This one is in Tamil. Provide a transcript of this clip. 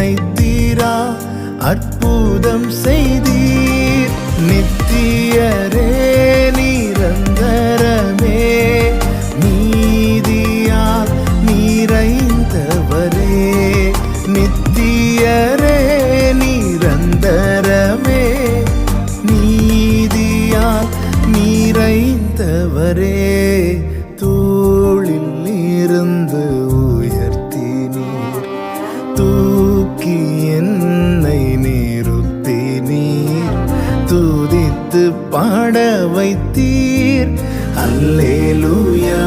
நினைத்தீரா அற்புதம் செய்தீர். நித்தியரே நிரந்தரமே நீதியால் நிறைந்தவரே. நித்தியரே நிரந்தரமே நீதியால் நிறைந்தவரே. தோளில் இருந்து உயர்த்தினீர், தூக்கி என்னை நிறுத்தினீர், துதித்து பாட வைத்தீர். அல்லேலூயா